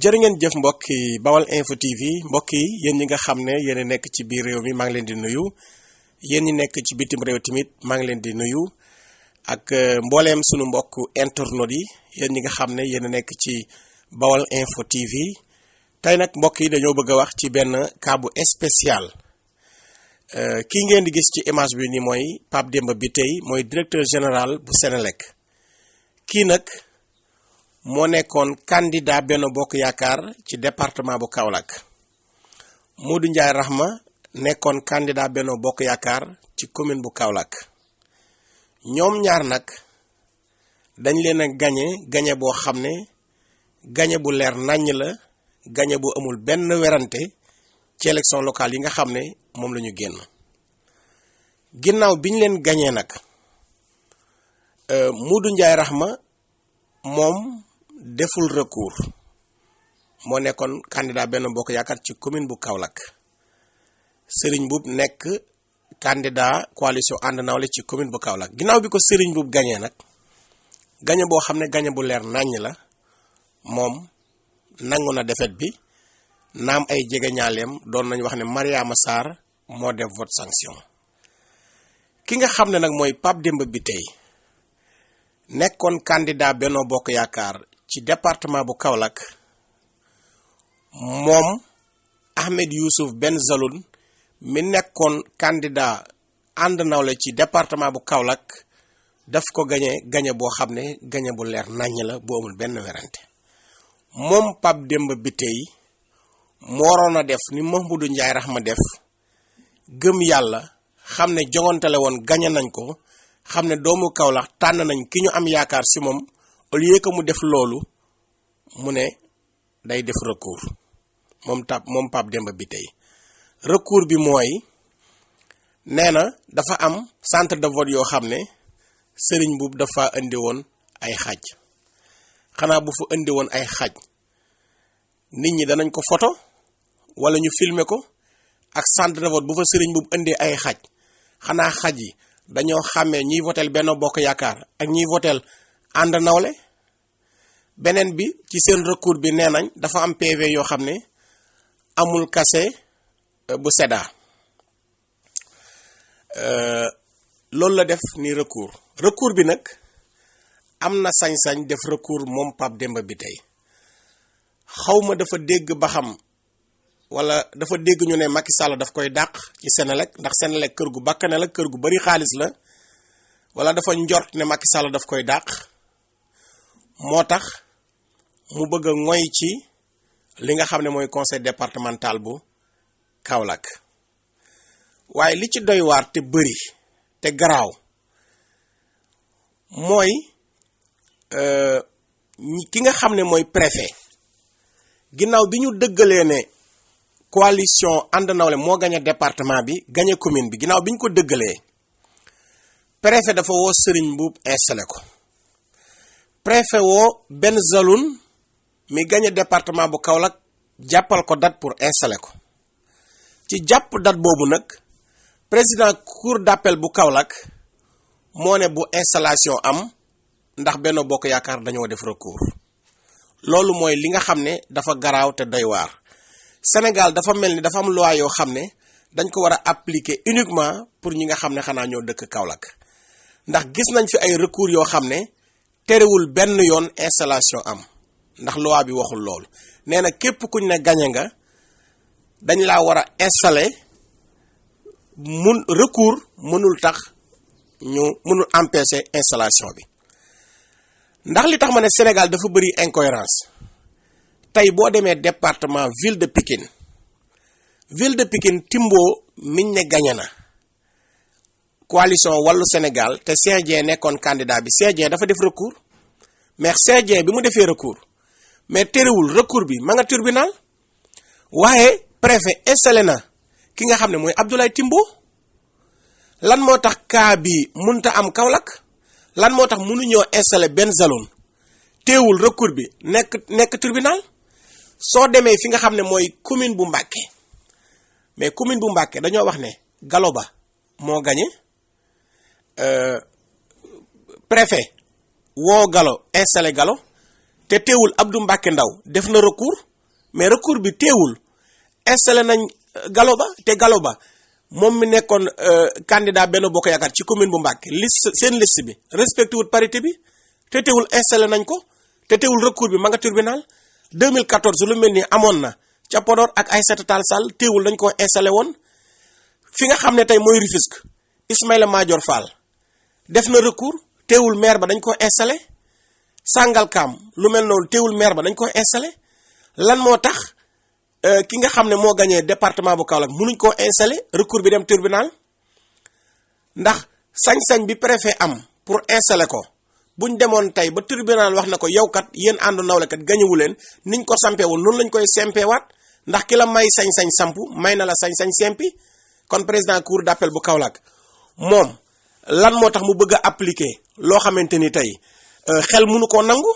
jërë ngeen jëf mbokk yi Bawal Info TV mbokk yi yéen ñi nga xam ne yéen a nekk ci biir réew mi maa ngi leen di nuyu yéen ñi nekk ci bitim réew tamit maa ngi leen di nuyu ak mbooleem sunu mbokk internautes yi yéen ñi nga xam ne yéen a nekk ci Bawal Info TV tey nag mbokk yi dañoo bëgg a wax ci benn cas bu spécial kii ngeen di gis ci image bi ni mooy Pape Demba Bitèye mooy directeur général bu Senelec kii nag moo nekkoon candidat Benno Bokk Yaakaar ci département bu Kaolack Modou Ndiaye Rahma nekkoon candidat Benno Bokk Yaakaar ci commune bu Kaolack ñoom ñaar nag dañ leen a gañe boo xam ne gañe bu leer naññ la gañe bu amul benn werante ci élection locale yi nga xam ne moom la ñu génn ginnaaw bi ñu leen gañee nag Modou Ndiaye Rahma moom deful recours moo nekkoon candidat Benno Bokk Yaakaar ci commune bu Kaolack Serigne Mboup nekk candidat coalition ànd nawle ci commune bu Kaolack ginnaaw bi ko Serigne Mboup gañee nag gañe boo xam ne gañe bu leer naññ la moom nangu na defet bi naam ay jegeñaaleem doon nañu wax ne Mariama Sarr moo def vote sanction ki nga xam ne nag mooy Pape Demba Bitèye nekkoon candidat Benno Bokk Yaakaar ci département bu Kaolack moom Ahmed Youssouf Bengelloune mi nekkoon candidat ànd nawle ci département bu Kaolack daf ko gañe boo xam ne gañe bu leer naññ la bu amul benn werante moom Pape Demba Bitèye moo waroon a def ni Modou Ndiaye Rahma def gëm yàlla xam ne jongante la woon gañe nañ ko xam ne doomu Kaolack tànn nañ ki ñu am yaakaar ci moom au lieu que mu def loolu mu ne day def recours moom Pape Demba Bitèye recours bi mooy nee na dafa am centre de vote yoo xam ne Serigne Mboup dafa indi woon ay xaj xanaa bu fa indi woon ay xaj nit ñi danañ ko photo wala ñu filmer ko ak centre de vote bu fa Serigne Mboup indee ay xaj xanaa xaj yi dañoo xàmmee ñiy votel Benno Bokk Yaakaar ak ñiy votel ànd nawle beneen bi ci seen recours bi nee nañ dafa am PV yoo xam ne amul casier bu SEDA loolu la def ni recours bi nag am na sañ-sañ def recours moom Pape Demba Bitèye xawma dafa dégg ba xam wala dafa dégg ñu ne Macky Sall daf koy dàq ci Senelec ndax Senelec kër gu bakkane la kër gu bari xaalis la wala dafa njort ne Macky Sall daf koy dàq moo tax mu bëgg a ngoy ci li nga xam ne mooy conseil départemental bu Kaolack waaye li ci doy waar te bëri te garaaw mooy ki nga xam ne mooy préfet ginnaaw bi ñu dëggalee ne coalition ànd nawle moo gañe département bi gañe commune bi ginnaaw bi ñu ko dëggalee préfet dafa woo Serigne Mboup installé ko préfet woo Bengelloune mi gañe département bu Kaolack jàppal ko date pour installer ko ci jàpp date boobu nag président cour d'appel bu Kaolack moo ne bu installation am ndax Benno Bokk Yaakaar dañoo def recours loolu mooy li nga xam ne dafa garaaw te doy waar Sénégal dafa mel ni dafa am loi yoo xam ne dañ ko war a appliquer uniquement pour ñi nga xam ne xanaa ñoo dëkk Kaolack ndax gis nañ fi ay recours yoo xam ne terewul benn yoon installation am ndax loi bi waxul loolu nee na képp kuñ ne gañe nga dañ laa war a installer recours mënul tax ñu mënul empêcher installation bi ndax li tax ma ne Sénégal dafa bëri incohérence tey boo demee département ville de Pikine Timbo miñ ne gañe na coalition Wallu Sénégal te Cheikh Dieng nekkoon candidat bi Cheikh Dieng dafa def recours mais Cheikh Dieng bi mu defee recours mais terewul recours bi ma nga tribunal waaye préfet installé na ki nga xam ne mooy Abdoulaye Timbo lan moo tax cas bi mënta am Kaolack lan moo tax mënuñoo installé Bengelloune teewul recours bi nekk tribunal soo demee fi nga xam ne mooy commune bu Mbacké mais commune bu Mbacké dañoo wax ne Gallo Ba moo gagné préfet woo Gallo installé Gallo te teewul Abdou Mbacké Ndaw def na recours mais recours bi teewul installé nañ Gallo Ba te Gallo Ba moom mi nekkoon candidat Benno Bokk Yaakaar ci commune bu Mbacké liste seen liste bi respecté wut parité bi te teewul installé nañ ko te teewul recours bi ma nga tribunal 2014 lu mel ni amoon na ca Podor ak Aïssata Tall Sall teewul dañ ko installé woon fi nga xam ne tey mooy Rufisque Ismaïla Madior Fall def na recours teewul maire ba dañ ko installé Sangalkam lu mel noonu teewul maire ba dañ ko installé lan moo tax ki nga xam ne moo gagné département bu Kaolack mënuñ koo installé recours bi dem tribunal ndax sañ-sañ bi préfet am pour installer ko buñ demoon tey ba tribunal wax na ko yow kat yéen àndu nawle kat gañewu leen niñ ko sampee woon noonu lañ koy sempeewaat ndax ki la may sañ-sañ sampu may na la sañ-sañ sempi kon président cour d'appel bu Kaolack moom lan moo tax mu bëgg a appliquer loo xamante ni tey xel mënu koo nangu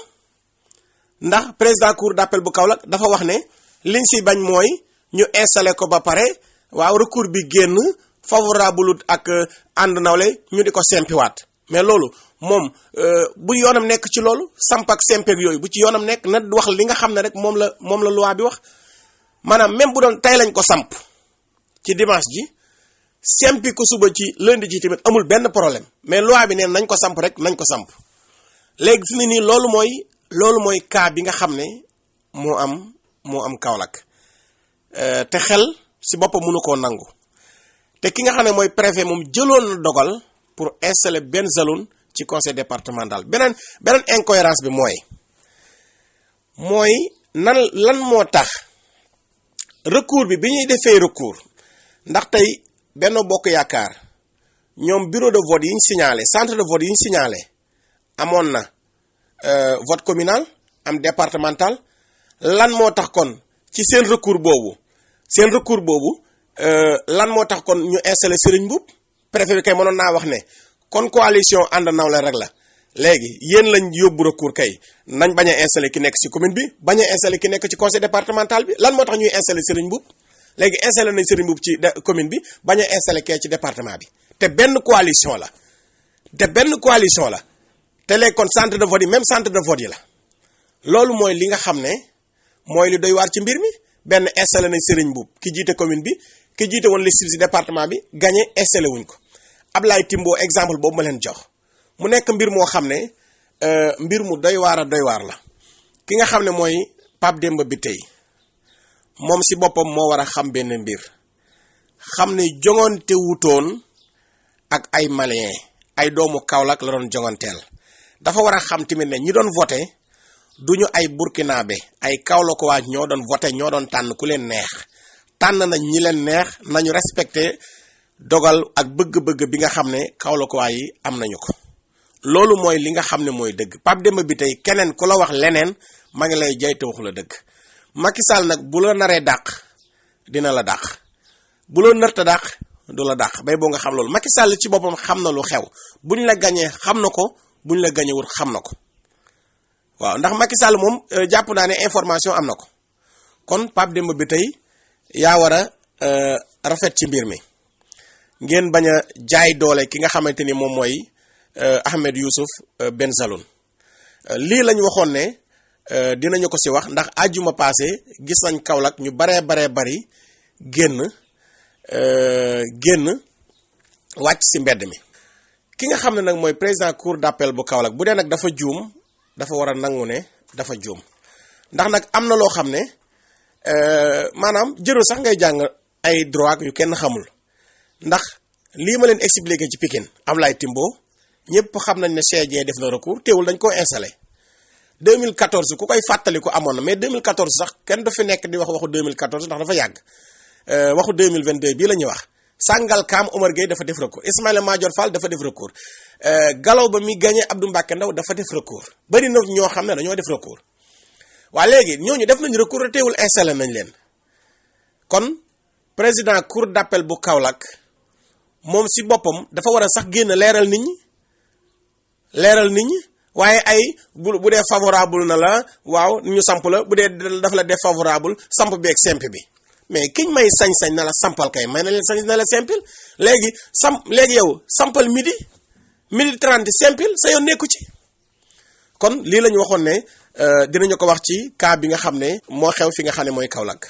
ndax président cour d'appel bu Kaolack dafa wax ne liñ si bañ mooy ñu installé ko ba pare waaw recours bi génn favorable ak ànd nawle ñu di ko sempiwaat mais loolu moom bu yoonam nekk ci loolu samp ak sempeeg yooyu bu ci yoonam nekk na wax li nga xam ne rek moom la loi bi wax maanaam même bu doon tey lañ ko samp ci dimanche ji sempi ko suba ci lundi ji tamit amul benn problème mais loi bi neen nañ ko samp rek nañ ko samp léegi fi mu ne nii loolu mooy cas bi nga xam ne moo am Kaolack te xel si boppam mënu koo nangu te ki nga xam ne mooy préfet moom jëloon na dogal pour installer benn zone ci conseil départemental beneen incohérence bi mooy lan moo tax recours bi ñuy defee recours ndax tey Benno Bokk Yaakaar ñoom bureau de vote yi ñu signalé centre de vote yi ñu signalé amoon na vote communal am départemental lan moo tax kon ci seen recours boobu lan moo tax kon ñu installé Serigne Mboup préfet bi kay mënoon naa wax ne kon coalition ànd nawle rek la léegi yéen lañ yóbbu recours kay nañ bañ a installé ki nekk ci commune bi bañ a installé ki nekk ci conseil départemental bi lan moo tax ñuy installé Serigne Mboup léegi installé nañ Serigne Mboup ci commune bi bañ a installé kee ci département bi te benn coalition la te léegi kon centre de vote yi même centre de vote yi la loolu mooy li nga xam ne mooy li doy waar ci mbir mi benn installé nañ Serigne Mboup ki jiite commune bi ki jiite woon liste ci département bi gagné installé wuñ ko Ablaye Timbo exemple boobu ma leen jox mu nekk mbir moo xam ne mbir mu doy waar la ki nga xam ne mooy Pape Demba Bitèye moom si boppam moo war a xam benn mbir xam ne joŋante wutoon ak ay Maliens ay doomu Kaolack la doon joŋanteel dafa war a xam tamit ne ñi doon voté duñu ay burkinabé ay Kaolack waa ñoo doon voté ñoo doon tànn ku leen neex tànn nañ ñi leen neex nañu respecté dogal ak bëgg-bëgg bi nga xam ne Kaolack waa yi am nañu ko loolu mooy li nga xam ne mooy dëgg Pape Demba Bitèye keneen ku la wax leneen ma ngi lay jay te waxu la dëgg Macky Sall nag bu la naree dàq dina la dàq bu la narta dàq du la dàq bay boo nga xam loolu Macky Sall ci boppam xam na lu xew buñ la gañee xam na ko buñ la gañewul xam na ko waaw ndax Macky Sall moom jàpp naa ne information am na ko kon Pape Demba Bitèye yaa war a rafet ci mbir mi ngeen bañ a jaay doole ki nga xamante ni moom mooy Ahmed Youssouf Bengelloune lii lañ waxoon ne dinañu ko si wax ndax àjjuma passé gis nañ Kaolack ñu baree bari génn wàcc si mbedd mi ki nga xam ne nag mooy président cour d'appel bu Kaolack bu dee nag dafa juum dafa war a nangu ne dafa juum ndax nag am na loo xam ne maanaam jërul sax ngay jàng ay droit yu kenn xamul ndax lii ma leen expliqué ci Pikine Ablaye Timbo ñëpp xam nañ ne CG def na recours teewul dañ koo installé 2014 ku koy fàttaliku amoon na mais 2014 sax kenn du fi nekk di waxu 2014 ndax dafa yàgg waxu 2022 bii la ñuy wax Sangalkam Omar Gueye dafa def recours Ismaïla Madior Fall dafa def recours Gallo Ba mi gagné Abdou Mbacké Ndaw dafa def recours bari na ñoo xam ne dañoo def recours waa léegi ñooñu def nañu recours teewul installé nañ leen kon président cour d'appel bu Kaolack moom si boppam dafa war a sax génn leeral nit ñi waaye ay bu dee favorable na la waaw ñu samp la bu dee dafa la défavorable samp bi ak simple bi mais kiñ may sañ-sañ na la sampal kay may na leen sañ na la simple léegi yow sampal midi 30 simple sa yoon nekku ci kon lii la ñu waxoon ne dinañu ko wax ci cas bi nga xam ne moo xew fi nga xam ne mooy Kaolack.